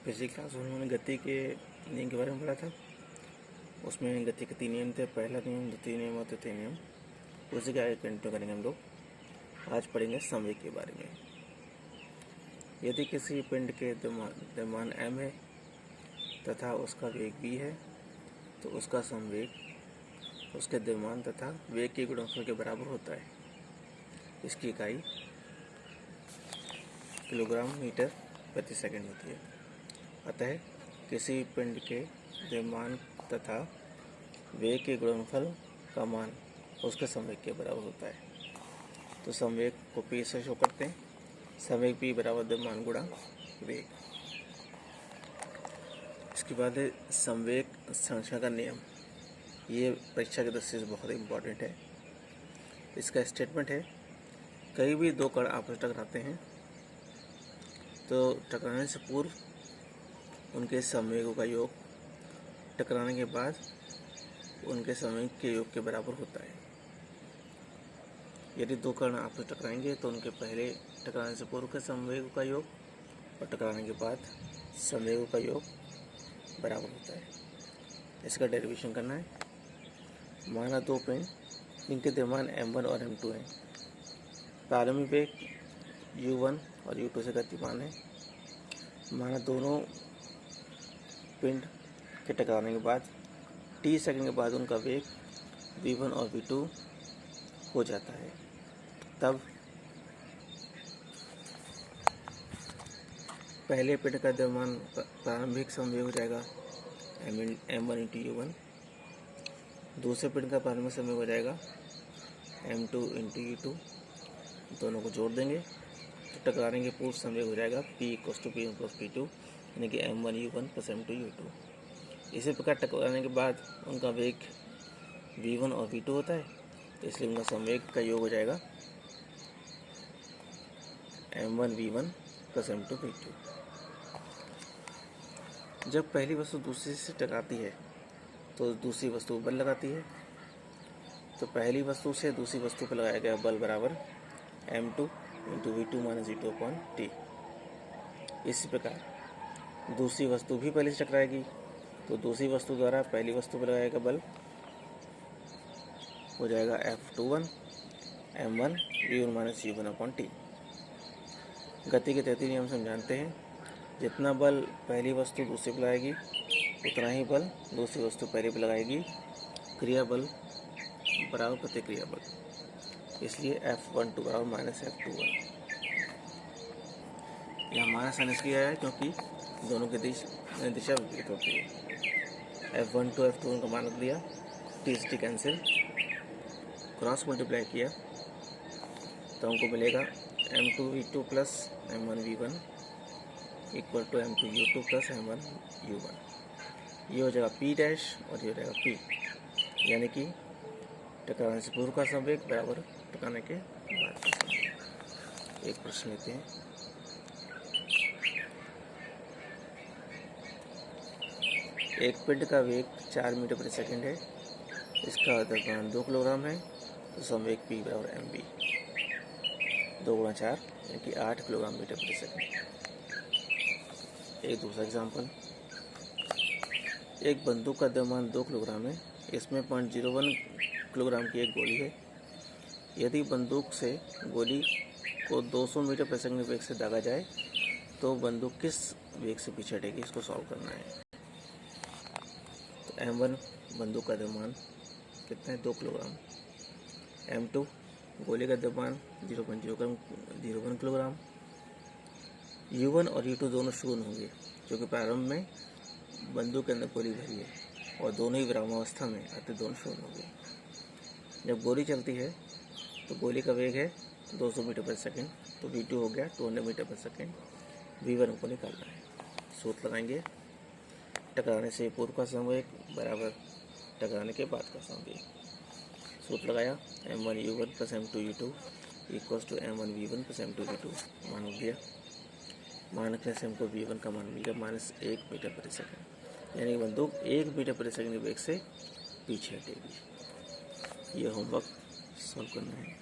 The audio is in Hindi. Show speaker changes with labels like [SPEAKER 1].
[SPEAKER 1] पिछली क्लास में हमने गति के नियम के बारे में पढ़ा था। उसमें गति के 3 नियम थे। पहला नियम, द्वितीय नियम और तृतीय नियम। उसी के आगे कंटिन्यू करेंगे हम लोग। आज पढ़ेंगे संवेग के बारे में। यदि किसी पिंड के द्रव्यमान m है तथा उसका वेग v है तो उसका संवेग उसके द्रव्यमान तथा वेग के गुणनफल के बराबर होता है। इसकी इकाई किलोग्राम मीटर प्रति सेकंड होती है। अतः किसी पिंड के द्रव्यमान तथा वेग के गुणनफल का मान उसके संवेग के बराबर होता है। तो संवेग को P से शो करते हैं। संवेग P बराबर द्रव्यमान गुणा वेग। इसके बाद है संवेग संरक्षण का नियम। ये परीक्षा की दृष्टि से बहुत इम्पोर्टेंट है। इसका स्टेटमेंट है, कई भी दो कण आपस में टकराते हैं तो टकराने से पूर्व उनके संवेगों का योग टकराने के बाद उनके संवेग के योग के बराबर होता है। यदि दो कण आपस में टकराएंगे तो उनके पहले टकराने से पूर्व के संवेगों का योग और टकराने के बाद संवेगों का योग बराबर होता है। इसका डेरिवेशन करना है। माना दो पिंड जिनके द्रव्यमान m1 और m2 हैं। प्रारंभिक वेग u1 और u2 से गतिमान है। माना दोनों पिंड के टकराने के बाद t सेकंड के बाद उनका वेग v1 और v2 हो जाता है। तब पहले पिंड का द्रव्यमान प्रारंभिक संवेग हो जाएगा m1 इंटू u1। दूसरे पिंड का प्रारंभिक संवेग हो जाएगा m2 इंटू u2। दोनों को जोड़ देंगे तो टकराने के पूर्व संवेग हो जाएगा p = p1 + p2, यानी कि m1 u1 + m2 u2। इसी प्रकार टकराने के बाद उनका वेग v1 और v2 होता है, तो इसलिए उनका संवेग का योग हो जाएगा m1 v1 + m2 v2। जब पहली वस्तु दूसरी से टकराती है तो दूसरी वस्तु बल लगाती है। तो पहली वस्तु से दूसरी वस्तु पर लगाया गया बल बराबर m2 × v2 - v2/t। इसी प्रकार दूसरी वस्तु भी पहले से टकराएगी तो दूसरी वस्तु द्वारा पहली वस्तु पर लगाया गया बल हो जाएगा F21 m1 v1 - v1/t। गति के तृतीय नियम से हम जानते हैं, जितना बल पहली वस्तु दूसरी पर लगाएगी उतना ही बल दूसरी वस्तु पहली पर लगाएगी। क्रिया बल बराबर प्रतिक्रिया बल। इसलिए F12 बराबर -F21। यहाँ माइनस साइन इसलिए आया है क्योंकि दोनों की दिशा विपरीत होती है। F12 F21 का मान रख दिया, T से T कैंसिल, क्रॉस मल्टीप्लाई किया तो हमको मिलेगा m2 v2 + m1 v1 = m2 u2 + m1 u1। ये हो जाएगा P' और ये हो जाएगा P, यानी कि टकराने से पूर्व का संवेग बराबर टकराने के बाद का संवेग। एक प्रश्न लेते हैं। एक पिंड का वेग 4 मीटर प्रति सेकंड है। इसका द्रव्यमान 2 किलोग्राम है, तो संवेग P बराबर mv। 2 × 4 यानी कि 8 किलोग्राम मीटर प्रति सेकंड। एक दूसरा एग्जाम्पल। एक बंदूक का द्रव्यमान 2 किलोग्राम है। इसमें 0.01 किलोग्राम की एक गोली है। यदि बंदूक से गोली को 200 मीटर प्रति सेकंड वेग से दागा जाए तो बंदूक किस वेग से पीछे हटेगी, इसको सॉल्व करना है। तो m1 बंदूक का द्रव्यमान कितना है, 2 किलोग्राम। m2 गोली का द्रव्यमान 0.01 किलोग्राम। u1 और u2 दोनों शून्य होंगे क्योंकि प्रारंभ में बंदूक के अंदर गोली भरी है और दोनों ही विरामावस्था में, अतः दोनों शून्य होंगे। जब गोली चलती है तो गोली का वेग है 200 मीटर प्रति सेकंड, तो v2 हो गया 200 मीटर प्रति सेकंड। v1 को निकालना है। सूत्र लगाएंगे, टकराने से पूर्व का संवेग बराबर टकराने के बाद का संवेग। सूत्र लगाया, m1 u1 + m2 u2 = m1 v1 + m2 v2। मान हो गया। मान रखने से हमको v1 का मान मिल गया -1 मीटर प्रति सेकंड, यानी कि बंदूक 1 मीटर प्रति सेकंड के वेग से पीछे हटेगी। यह होमवर्क सॉल्व करना है।